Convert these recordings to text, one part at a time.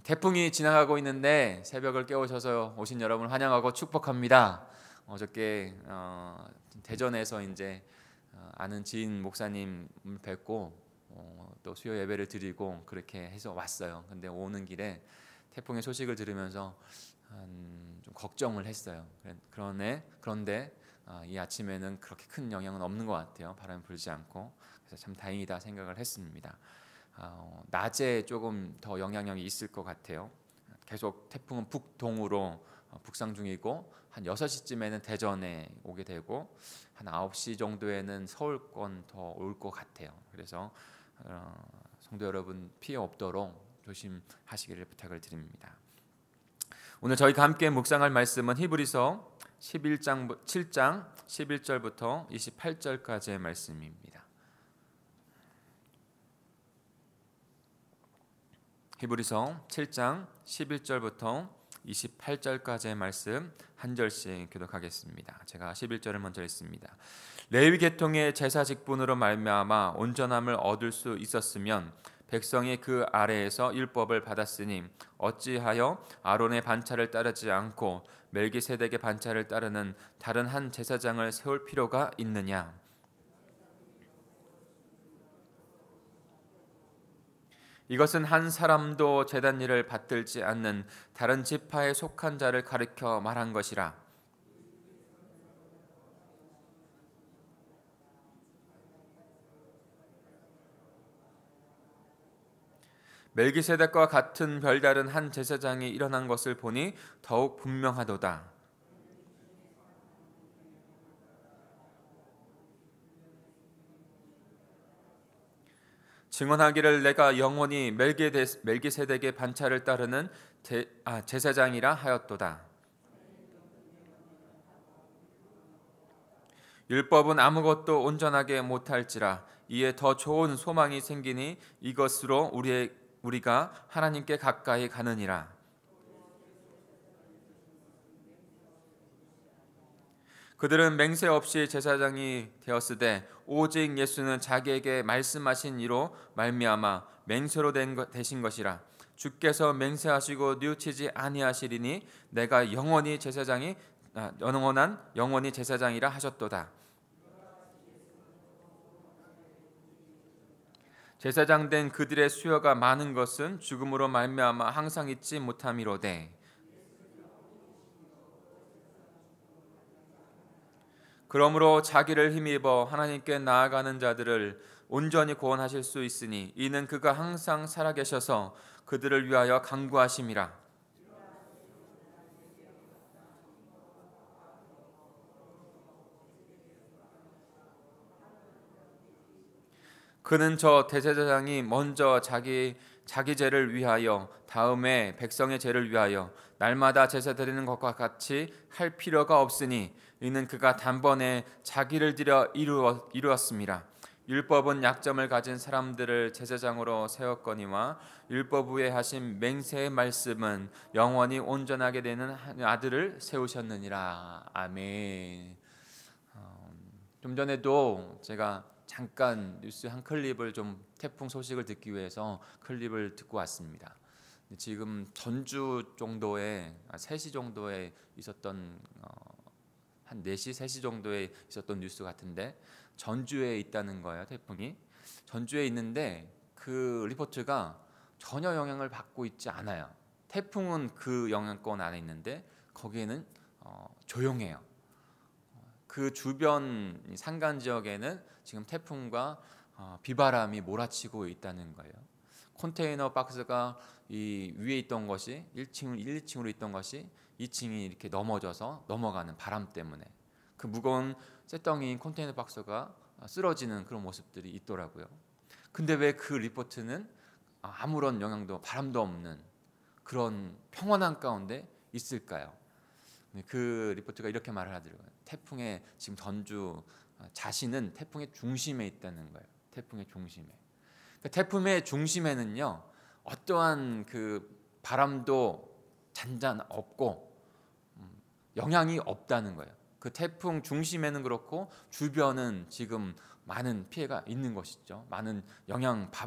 태풍이 지나가고 있는데 새벽을 깨우셔서 오신 여러분 환영하고 축복합니다. 어저께 대전에서 이제 아는 지인 목사님 뵙고 또 수요 예배를 드리고 그렇게 해서 왔어요. 근데 오는 길에 태풍의 소식을 들으면서 좀 걱정을 했어요. 그런데 이 아침에는 그렇게 큰 영향은 없는 것 같아요. 바람이 불지 않고. 그래서 참 다행이다 생각을 했습니다. 낮에 조금 더 영향력이 있을 것 같아요. 계속 태풍은 북동으로 북상 중이고 한 6시쯤에는 대전에 오게 되고 한 9시 정도에는 서울권 더 올 것 같아요. 그래서 성도 여러분 피해 없도록 조심하시기를 부탁을 드립니다. 오늘 저희가 함께 묵상할 말씀은 히브리서 7장 11절부터 28절까지의 말씀입니다. 히브리서 7장 11절부터 28절까지의 말씀 한 절씩 교독하겠습니다. 제가 11절을 먼저 읽습니다. 레위 계통의 제사 직분으로 말미암아 온전함을 얻을 수 있었으면 백성이 그 아래에서 율법을 받았으니 어찌하여 아론의 반차를 따르지 않고 멜기세덱의 반차를 따르는 다른 한 제사장을 세울 필요가 있느냐? 이것은 한 사람도 제단 일을 받들지 않는 다른 지파에 속한 자를 가리켜 말한 것이라. 멜기세덱과 같은 별다른 한 제사장이 일어난 것을 보니 더욱 분명하도다. 증언하기를 내가 영원히 멜기세덱의 반차를 따르는 제사장이라 하였도다. 율법은 아무것도 온전하게 못할지라 이에 더 좋은 소망이 생기니 이것으로 우리가 하나님께 가까이 가느니라. 그들은 맹세 없이 제사장이 되었으되 오직 예수는 자기에게 말씀하신 이로 말미암아 맹세로 되신 것이라. 주께서 맹세하시고 뉘우치지 아니하시리니 내가 영원히 제사장이라 하셨도다. 제사장 된 그들의 수요가 많은 것은 죽음으로 말미암아 항상 잊지 못함이로되 그러므로 자기를 힘입어 하나님께 나아가는 자들을 온전히 구원하실 수 있으니 이는 그가 항상 살아계셔서 그들을 위하여 간구하심이라. 그는 저 대제사장이 먼저 자기 죄를 위하여 다음에 백성의 죄를 위하여 날마다 제사 드리는 것과 같이 할 필요가 없으니 이는 그가 단번에 자기를 들여 이루었습니다. 율법은 약점을 가진 사람들을 제사장으로 세웠거니와 율법 후에 하신 맹세의 말씀은 영원히 온전하게 되는 아들을 세우셨느니라. 아멘. 좀 전에도 제가 잠깐 뉴스 한 클립을 좀 태풍 소식을 듣기 위해서 클립을 듣고 왔습니다. 지금 전주 정도에 3시 정도에 있었던 한 4시, 3시 정도에 있었던 뉴스 같은데 전주에 있다는 거예요. 태풍이 전주에 있는데 그 리포트가 전혀 영향을 받고 있지 않아요. 태풍은 그 영향권 안에 있는데 거기에는 조용해요. 그 주변 산간 지역에는 지금 태풍과 비바람이 몰아치고 있다는 거예요. 컨테이너 박스가 이 위에 있던 것이 1층으로 있던 것이 2층이 이렇게 넘어져서 넘어가는 바람 때문에 그 무거운 쇳덩이인 컨테이너 박스가 쓰러지는 그런 모습들이 있더라고요. 근데 왜 그 리포트는 아무런 영향도 바람도 없는 그런 평온한 가운데 있을까요? 그 리포트가 이렇게 말을 하더라고요. 태풍의 지금 전주 자신은 태풍의 중심에 있다는 거예요. 태풍의 중심에. 그러니까 태풍의 중심에는요 어떠한 그 바람도 잔잔 없고 영향이 없다는 거예요. 그 태풍 중심에는 그렇고 주변은 지금 많은 피해가 있는 것이죠. 많은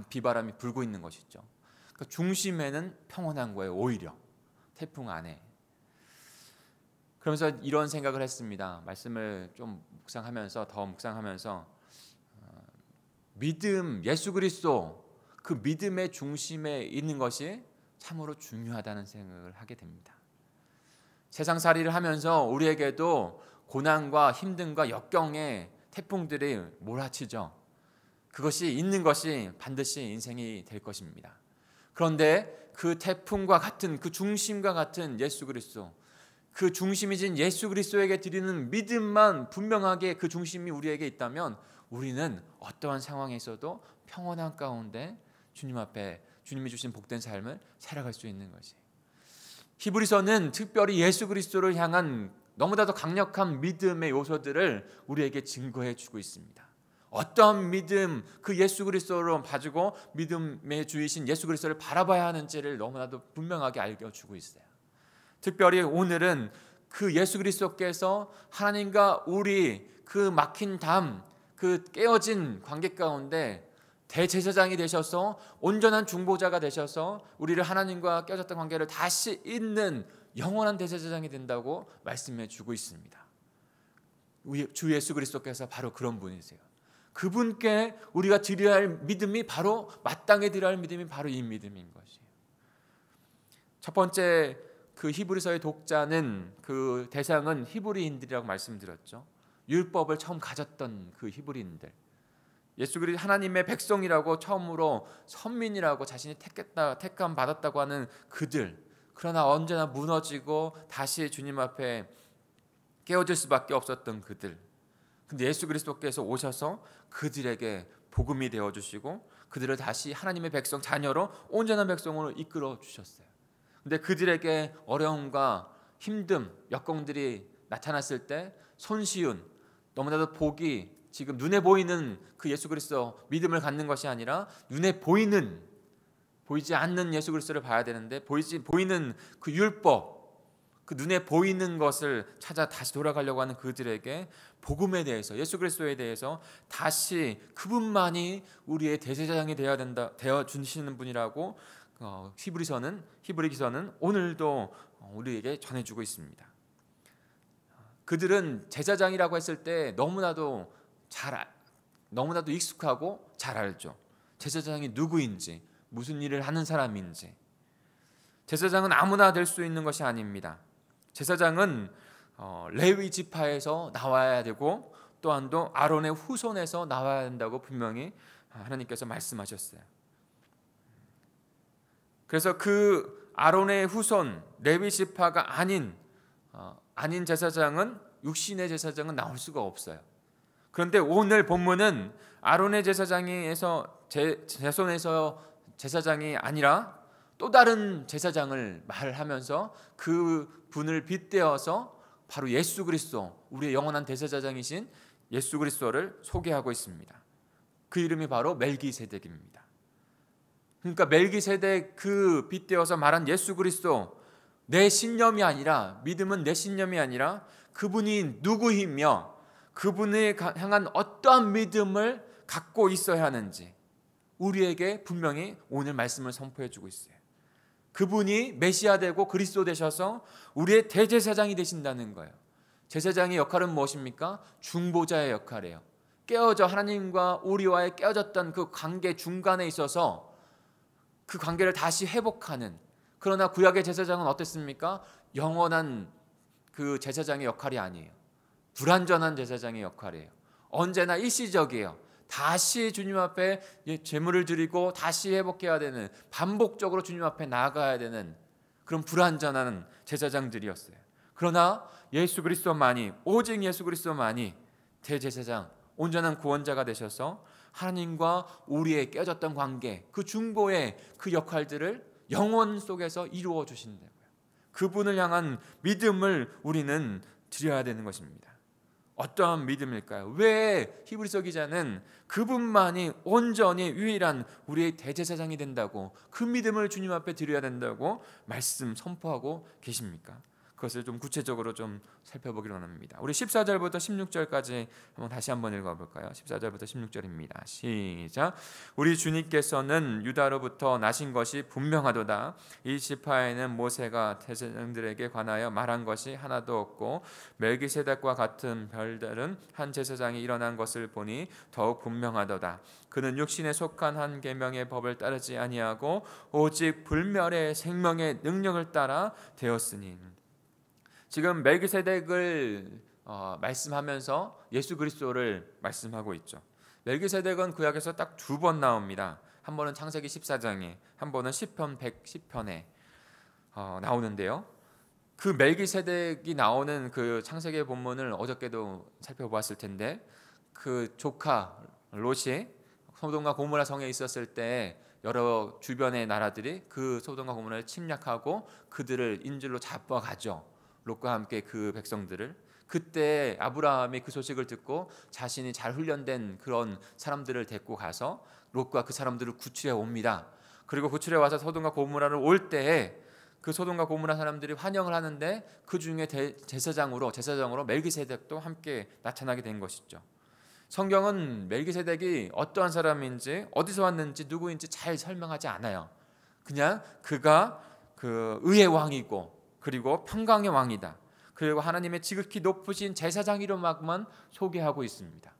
비바람이 불고 있는 것이죠. 그러니까 중심에는 평온한 거예요. 오히려 태풍 안에. 그러면서 이런 생각을 했습니다. 말씀을 좀 묵상하면서 믿음, 예수 그리스도, 그 믿음의 중심에 있는 것이 참으로 중요하다는 생각을 하게 됩니다. 세상살이를 하면서 우리에게도 고난과 힘듦과 역경의 태풍들이 몰아치죠. 그것이 있는 것이 반드시 인생이 될 것입니다. 그런데 그 태풍과 같은, 그 중심과 같은 예수 그리스도, 그 중심이신 예수 그리스도에게 드리는 믿음만 분명하게 그 중심이 우리에게 있다면 우리는 어떠한 상황에 있어도 평온한 가운데 주님 앞에 주님이 주신 복된 삶을 살아갈 수 있는 것이. 히브리서는 특별히 예수 그리스도를 향한 너무나도 강력한 믿음의 요소들을 우리에게 증거해 주고 있습니다. 어떠한 믿음, 그 예수 그리스도를 가지고 믿음의 주이신 예수 그리스도를 바라봐야 하는지를 너무나도 분명하게 알려주고 있어요. 특별히 오늘은 그 예수 그리스도께서 하나님과 우리 그 막힌 담, 그 깨어진 관계 가운데 대제사장이 되셔서 온전한 중보자가 되셔서 우리를 하나님과 깨어졌던 관계를 다시 잇는 영원한 대제사장이 된다고 말씀해 주고 있습니다. 주 예수 그리스도께서 바로 그런 분이세요. 그분께 우리가 드려야 할 믿음이 바로 마땅히 드려야 할 믿음이 바로 이 믿음인 것이에요. 첫 번째 그 히브리서의 독자는 그 대상은 히브리인들이라고 말씀드렸죠. 율법을 처음 가졌던 그 히브리인들. 예수 그리스도 하나님의 백성이라고 처음으로 선민이라고 자신이 택함 받았다고 하는 그들. 그러나 언제나 무너지고 다시 주님 앞에 깨어질 수밖에 없었던 그들. 근데 예수 그리스도께서 오셔서 그들에게 복음이 되어 주시고 그들을 다시 하나님의 백성 자녀로 온전한 백성으로 이끌어 주셨어요. 근데 그들에게 어려움과 힘듦, 역경들이 나타났을 때 손쉬운, 너무나도 복이 지금 눈에 보이는 그 예수 그리스도 믿음을 갖는 것이 아니라 눈에 보이지 않는 예수 그리스도를 봐야 되는데 보이는 그 율법, 그 눈에 보이는 것을 찾아 다시 돌아가려고 하는 그들에게 복음에 대해서, 예수 그리스도에 대해서 다시 그분만이 우리의 대제사장이 되어 주시는 분이라고 히브리서는 오늘도 우리에게 전해주고 있습니다. 그들은 제사장이라고 했을 때 너무나도 익숙하고 잘 알죠. 제사장이 누구인지, 무슨 일을 하는 사람인지. 제사장은 아무나 될 수 있는 것이 아닙니다. 제사장은 레위 지파에서 나와야 되고 또한도 아론의 후손에서 나와야 된다고 분명히 하나님께서 말씀하셨어요. 그래서 그 아론의 후손 레위 지파가 아닌 제사장은, 육신의 제사장은 나올 수가 없어요. 그런데 오늘 본문은 아론의 제손에서 제사장이 아니라 또 다른 제사장을 말하면서 그 분을 빗대어서 바로 예수 그리스도, 우리의 영원한 대제사장이신 예수 그리스도를 소개하고 있습니다. 그 이름이 바로 멜기세덱입니다. 그러니까 멜기세덱 그 빗대어서 말한 예수 그리스도, 내 신념이 아니라, 믿음은 내 신념이 아니라 그분이 누구이며 그분을 향한 어떠한 믿음을 갖고 있어야 하는지 우리에게 분명히 오늘 말씀을 선포해 주고 있어요. 그분이 메시아 되고 그리스도 되셔서 우리의 대제사장이 되신다는 거예요. 제사장의 역할은 무엇입니까? 중보자의 역할이에요. 하나님과 우리와의 깨어졌던 그 관계 중간에 있어서 그 관계를 다시 회복하는. 그러나 구약의 제사장은 어땠습니까? 영원한 그 제사장의 역할이 아니에요. 불완전한 제사장의 역할이에요. 언제나 일시적이에요. 다시 주님 앞에 제물을 드리고 다시 회복해야 되는, 반복적으로 주님 앞에 나아가야 되는 그런 불완전한 제사장들이었어요. 그러나 예수 그리스도만이, 오직 예수 그리스도만이 대제사장, 온전한 구원자가 되셔서 하나님과 우리의 깨어졌던 관계, 그 중보의 그 역할들을 영원 속에서 이루어 주신다고요. 그분을 향한 믿음을 우리는 드려야 되는 것입니다. 어떠한 믿음일까요? 왜 히브리서 기자는 그분만이 온전히 유일한 우리의 대제사장이 된다고, 그 믿음을 주님 앞에 드려야 된다고 말씀 선포하고 계십니까? 그것을 좀 구체적으로 좀 살펴보기로 합니다. 우리 14절부터 16절까지 다시 한번 읽어볼까요? 14절부터 16절입니다. 시작. 우리 주님께서는 유다로부터 나신 것이 분명하도다. 이 지파에는 모세가 제사장들에게 관하여 말한 것이 하나도 없고 멜기세덱과 같은 별다른 한 제사장이 일어난 것을 보니 더욱 분명하도다. 그는 육신에 속한 한 계명의 법을 따르지 아니하고 오직 불멸의 생명의 능력을 따라 되었으니. 지금 멜기세덱을 말씀하면서 예수 그리스도를 말씀하고 있죠. 멜기세덱은 구약에서 딱 두 번 나옵니다. 한 번은 창세기 14장에, 한 번은 시편 110편에 나오는데요. 그 멜기세덱이 나오는 그 창세기 본문을 어저께도 살펴보았을 텐데, 그 조카 롯이 소돔과 고모라 성에 있었을 때 여러 주변의 나라들이 그 소돔과 고모라를 침략하고 그들을 인질로 잡아가죠. 롯과 함께 그 백성들을. 그때 아브라함이 그 소식을 듣고 자신이 잘 훈련된 그런 사람들을 데리고 가서 롯과 그 사람들을 구출해 옵니다. 그리고 구출해 와서 소돔과 고모라를 올 때에 그 소돔과 고모라 사람들이 환영을 하는데 그 중에 제사장으로 멜기세덱도 함께 나타나게 된 것이죠. 성경은 멜기세덱이 어떠한 사람인지, 어디서 왔는지, 누구인지 잘 설명하지 않아요. 그냥 그가 그 의의 왕이고 그리고 평강의 왕이다. 그리고 하나님의 지극히 높으신 제사장이로만 소개하고 있습니다.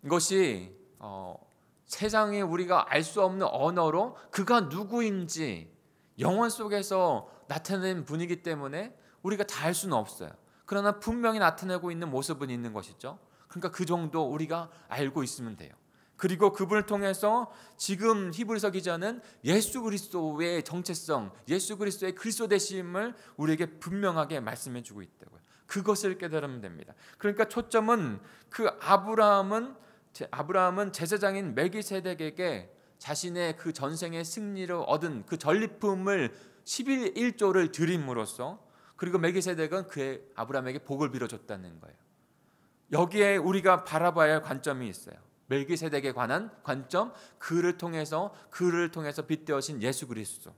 이것이 세상에 우리가 알 수 없는 언어로 그가 누구인지 영혼 속에서 나타낸 분이기 때문에 우리가 다 알 수는 없어요. 그러나 분명히 나타내고 있는 모습은 있는 것이죠. 그러니까 그 정도 우리가 알고 있으면 돼요. 그리고 그분을 통해서 지금 히브리서 기자는 예수 그리스도의 정체성, 예수 그리스도의 그리스도 되심을 우리에게 분명하게 말씀해 주고 있다고요. 그것을 깨달으면 됩니다. 그러니까 초점은 그 아브라함은 제사장인 멜기세덱에게 자신의 그 전생의 승리를 얻은 그 전리품을 11조를 드림으로써, 그리고 멜기세덱은 그의 아브라함에게 복을 빌어줬다는 거예요. 여기에 우리가 바라봐야 할 관점이 있어요. 멜기세덱에 관한 관점, 그를 통해서 빗대어신 예수 그리스도.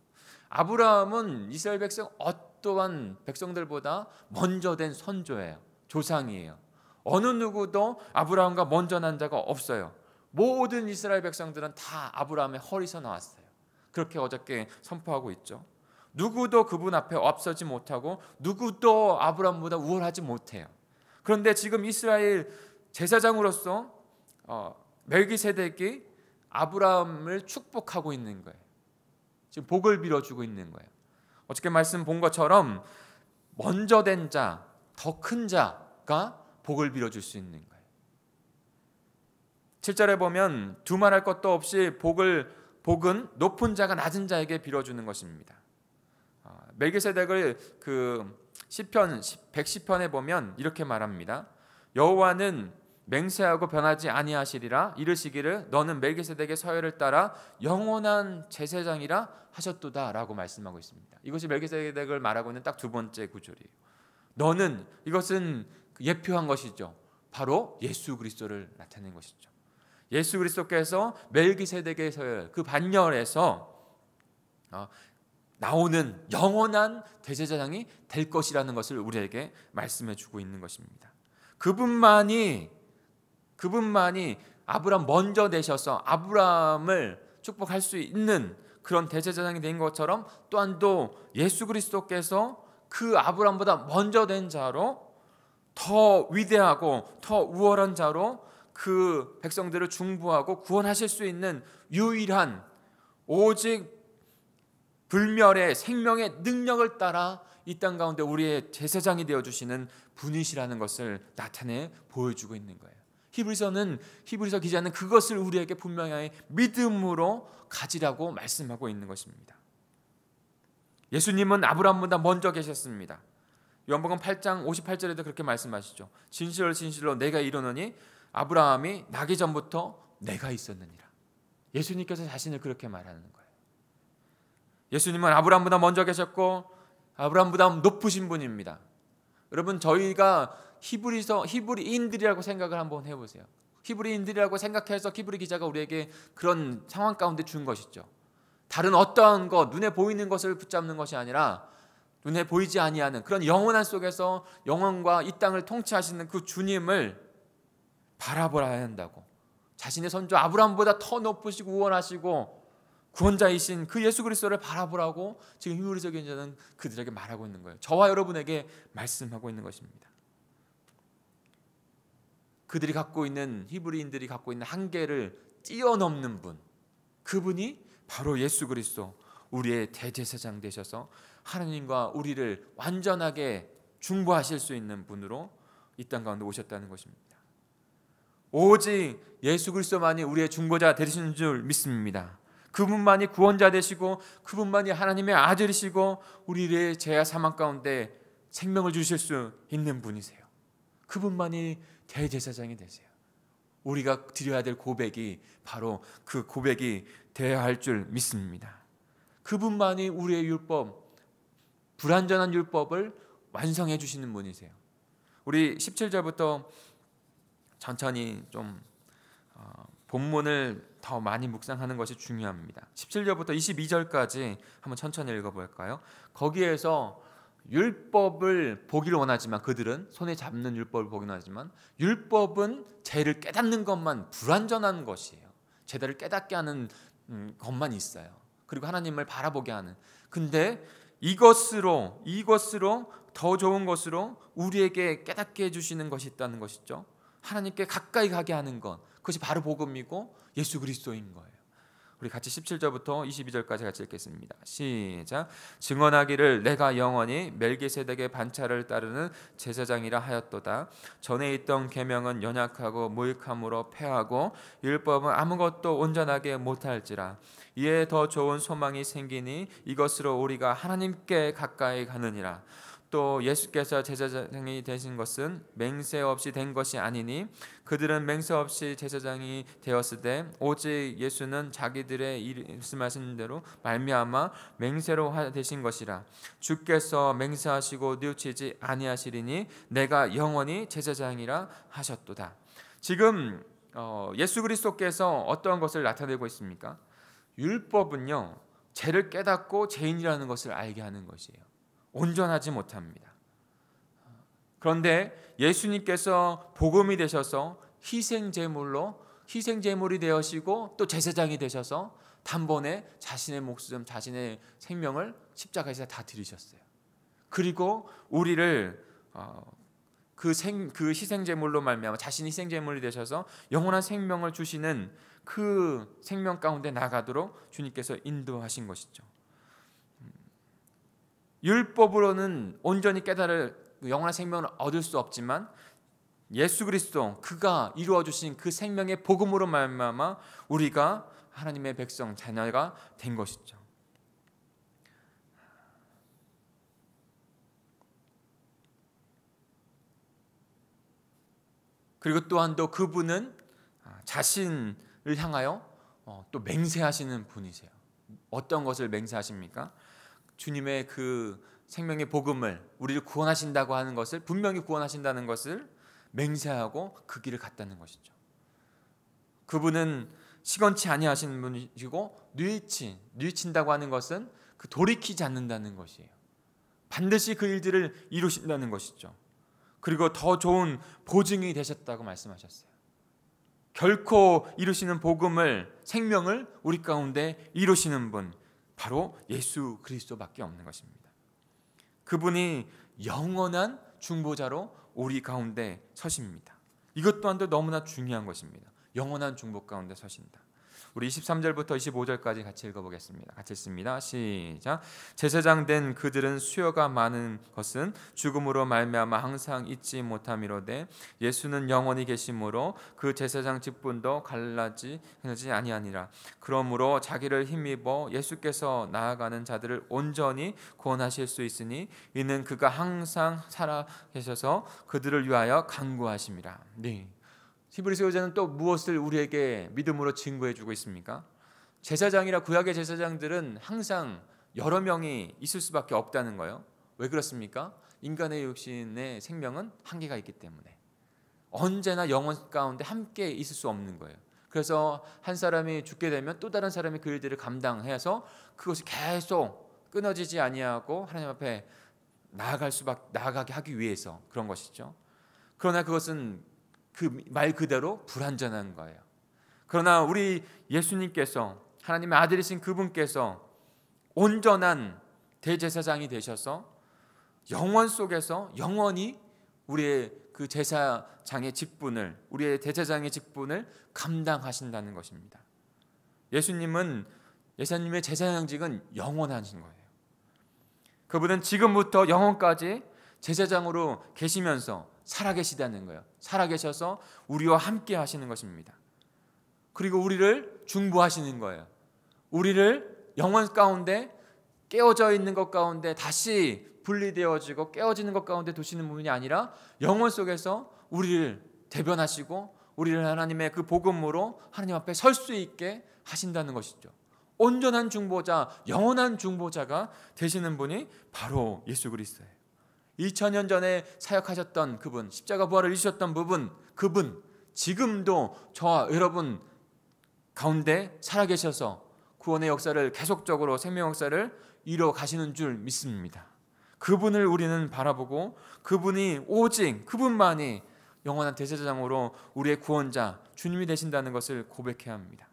아브라함은 이스라엘 백성 어떠한 백성들보다 먼저 된 선조예요. 조상이에요. 어느 누구도 아브라함과 먼저 난 자가 없어요. 모든 이스라엘 백성들은 다 아브라함의 허리서 나왔어요. 그렇게 어저께 선포하고 있죠. 누구도 그분 앞에 앞서지 못하고 누구도 아브라함보다 우월하지 못해요. 그런데 지금 이스라엘 제사장으로서 멜기세덱이 아브라함을 축복하고 있는 거예요. 지금 복을 빌어주고 있는 거예요. 어저께 말씀 본 것처럼 먼저 된 자, 더 큰 자가 복을 빌어줄 수 있는 거예요. 7절에 보면 두말할 것도 없이 복은 높은 자가 낮은 자에게 빌어주는 것입니다. 멜기세덱을 그 시편 110편에 보면 이렇게 말합니다. 여호와는 맹세하고 변하지 아니하시리라. 이르시기를 너는 멜기세덱의 서열을 따라 영원한 제사장이라 하셨도다 라고 말씀하고 있습니다. 이것이 멜기세덱을 말하고 있는 딱 두 번째 구절이에요. 너는, 이것은 예표한 것이죠. 바로 예수 그리스도를 나타낸 것이죠. 예수 그리스도께서 멜기세덱의 서열, 그 반열에서 나오는 영원한 대제사장이 될 것이라는 것을 우리에게 말씀해 주고 있는 것입니다. 그분만이 아브라함 먼저 되셔서 아브라함을 축복할 수 있는 그런 대제사장이 된 것처럼, 또한 또 예수 그리스도께서 그 아브라함보다 먼저 된 자로, 더 위대하고 더 우월한 자로 그 백성들을 중보하고 구원하실 수 있는 유일한, 오직 불멸의 생명의 능력을 따라 이 땅 가운데 우리의 제사장이 되어주시는 분이시라는 것을 나타내 보여주고 있는 거예요. 히브리서 기자는 그것을 우리에게 분명히 믿음으로 가지라고 말씀하고 있는 것입니다. 예수님은 아브라함보다 먼저 계셨습니다. 요한복음 8장 58절에도 그렇게 말씀하시죠. 진실로 내가 이르노니 아브라함이 나기 전부터 내가 있었느니라. 예수님께서 자신을 그렇게 말하는 거예요. 예수님은 아브라함보다 먼저 계셨고 아브라함보다 높으신 분입니다. 여러분, 저희가 히브리인들이라고 생각을 한번 해보세요. 히브리인들이라고 생각해서 히브리 기자가 우리에게 그런 상황 가운데 준 것이죠. 다른 어떠한 것, 눈에 보이는 것을 붙잡는 것이 아니라 눈에 보이지 아니하는 그런 영원한 속에서 영원과 이 땅을 통치하시는 그 주님을 바라보아야 한다고. 자신의 선조 아브라함보다 더 높으시고 우월하시고 구원자이신 그 예수 그리스도를 바라보라고 지금 히브리서 교인자는 그들에게 말하고 있는 거예요. 저와 여러분에게 말씀하고 있는 것입니다. 그들이 갖고 있는, 히브리인들이 갖고 있는 한계를 뛰어넘는 분, 그분이 바로 예수 그리스도, 우리의 대제사장 되셔서 하나님과 우리를 완전하게 중보하실 수 있는 분으로 이 땅 가운데 오셨다는 것입니다. 오직 예수 그리스도만이 우리의 중보자 되시는 줄 믿습니다. 그분만이 구원자 되시고 그분만이 하나님의 아들이시고 우리의 죄와 사망 가운데 생명을 주실 수 있는 분이세요. 그분만이 대제사장이 되세요. 우리가 드려야 될 고백이 바로 그 고백이 되어야 할 줄 믿습니다. 그분만이 우리의 율법, 불완전한 율법을 완성해 주시는 분이세요. 우리 17절부터 천천히 좀 본문을 더 많이 묵상하는 것이 중요합니다. 17절부터 22절까지 한번 천천히 읽어볼까요? 거기에서 율법을 보기를 원하지만, 그들은 손에 잡는 율법을 보기는 원하지만, 율법은 죄를 깨닫는 것만, 불완전한 것이에요. 죄를 깨닫게 하는 것만 있어요. 그리고 하나님을 바라보게 하는. 근데 이것으로 더 좋은 것으로 우리에게 깨닫게 해주시는 것이 있다는 것이죠. 하나님께 가까이 가게 하는 것, 그것이 바로 복음이고 예수 그리스도인 거예요. 우리 같이 17절부터 22절까지 같이 읽겠습니다. 시작. 증언하기를 내가 영원히 멜기세덱의 반차를 따르는 제사장이라 하였도다. 전에 있던 계명은 연약하고 무익함으로 패하고 율법은 아무것도 온전하게 못할지라. 이에 더 좋은 소망이 생기니 이것으로 우리가 하나님께 가까이 가느니라. 또 예수께서 제사장이 되신 것은 맹세 없이 된 것이 아니니 그들은 맹세 없이 제사장이 되었으되 오직 예수는 자기들의 말씀하신 대로 말미암아 맹세로 되신 것이라. 주께서 맹세하시고 뉘우치지 아니하시리니 내가 영원히 제사장이라 하셨도다. 지금 예수 그리스도께서 어떠한 것을 나타내고 있습니까? 율법은요, 죄를 깨닫고 죄인이라는 것을 알게 하는 것이에요. 온전하지 못합니다. 그런데 예수님께서 복음이 되셔서 희생제물이 되시고 또 제사장이 되셔서 단번에 자신의 목숨, 자신의 생명을 십자가에서 다 드리셨어요. 그리고 우리를 그 희생제물로 말미암아 자신이 희생제물이 되셔서 영원한 생명을 주시는 그 생명 가운데 나가도록 주님께서 인도하신 것이죠. 율법으로는 온전히 깨달을 영원한 생명을 얻을 수 없지만 예수 그리스도, 그가 이루어 주신 그 생명의 복음으로 말미암아 우리가 하나님의 백성, 자녀가 된 것이죠. 그리고 또한 또 그분은 자신을 향하여 또 맹세하시는 분이세요. 어떤 것을 맹세하십니까? 주님의 그 생명의 복음을, 우리를 구원하신다고 하는 것을, 분명히 구원하신다는 것을 맹세하고 그 길을 갔다는 것이죠. 그분은 시건치 아니하시는 분이시고 뉘우친다고 하는 것은 그 돌이키지 않는다는 것이에요. 반드시 그 일들을 이루신다는 것이죠. 그리고 더 좋은 보증이 되셨다고 말씀하셨어요. 결코 이루시는 복음을, 생명을 우리 가운데 이루시는 분, 바로 예수 그리스도밖에 없는 것입니다. 그분이 영원한 중보자로 우리 가운데 서십니다. 이것 또한도 너무나 중요한 것입니다. 영원한 중보 가운데 서신다. 우리 23절부터 25절까지 같이 읽어보겠습니다. 같이 읽습니다. 시작. 제사장 된 그들은 수요가 많은 것은 죽음으로 말미암아 항상 잊지 못함이로되 예수는 영원히 계심으로 그 제사장 직분도 갈라지 아니하니라. 그러므로 자기를 힘입어 예수께서 나아가는 자들을 온전히 구원하실 수 있으니 이는 그가 항상 살아 계셔서 그들을 위하여 간구하심이라. 네. 히브리서 교자는 또 무엇을 우리에게 믿음으로 증거해 주고 있습니까? 제사장이라 구약의 제사장들은 항상 여러 명이 있을 수밖에 없다는 거예요. 왜 그렇습니까? 인간의 육신의 생명은 한계가 있기 때문에 언제나 영혼 가운데 함께 있을 수 없는 거예요. 그래서 한 사람이 죽게 되면 또 다른 사람이 그 일들을 감당해서 그것이 계속 끊어지지 아니하고 하나님 앞에 나아가게 하기 위해서 그런 것이죠. 그러나 그것은 그 말 그대로 불완전한 거예요. 그러나 우리 예수님께서, 하나님의 아들이신 그분께서 온전한 대제사장이 되셔서 영원 속에서 영원히 우리의 그 제사장의 직분을, 우리의 대제사장의 직분을 감당하신다는 것입니다. 예수님의 제사장직은 영원하신 거예요. 그분은 지금부터 영원까지 제사장으로 계시면서 살아계시다는 거예요. 살아계셔서 우리와 함께 하시는 것입니다. 그리고 우리를 중보하시는 거예요. 우리를 영원 가운데 깨어져 있는 것 가운데 다시 분리되어지고 깨어지는 것 가운데 두시는 분이 아니라 영원 속에서 우리를 대변하시고 우리를 하나님의 그 복음으로 하나님 앞에 설 수 있게 하신다는 것이죠. 온전한 중보자, 영원한 중보자가 되시는 분이 바로 예수 그리스도예요. 2000년 전에 사역하셨던 그분, 십자가 부활을 이루셨던 그분 지금도 저와 여러분 가운데 살아계셔서 구원의 역사를 계속적으로 생명 역사를 이루어 가시는 줄 믿습니다. 그분을 우리는 바라보고 그분이 오직 그분만이 영원한 대제사장으로 우리의 구원자 주님이 되신다는 것을 고백해야 합니다.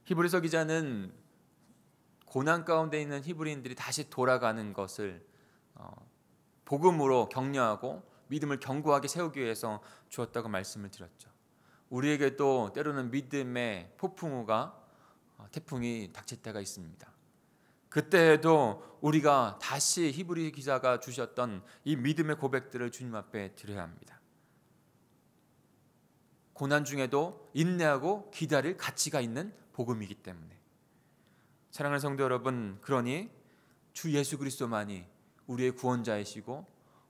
히브리서 기자는 고난 가운데 있는 히브리인들이 다시 돌아가는 것을 복음으로 격려하고 믿음을 견고하게 세우기 위해서 주었다고 말씀을 드렸죠. 우리에게도 때로는 믿음의 태풍이 닥칠 때가 있습니다. 그때에도 우리가 다시 히브리 기자가 주셨던 이 믿음의 고백들을 주님 앞에 드려야 합니다. 고난 중에도 인내하고 기다릴 가치가 있는 복음이기 때문에. 사랑하는 성도 여러분, 그러니 주 예수 그리스도만이 우리의 구원자이시고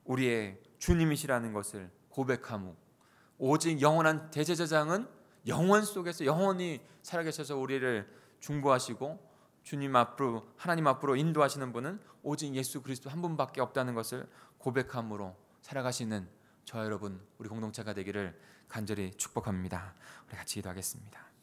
우리의 주님이시라는 것을 고백하무, 오직 영원한 대제사장은 영원 속에서 영원히 살아계셔서 우리를 중보하시고 주님 앞으로, 하나님 앞으로 인도하시는 분은 오직 예수 그리스도 한 분밖에 없다는 것을 고백함으로 살아가시는 저 여러분, 우리 공동체가 되기를 간절히 축복합니다. 우리 같이 기도하겠습니다.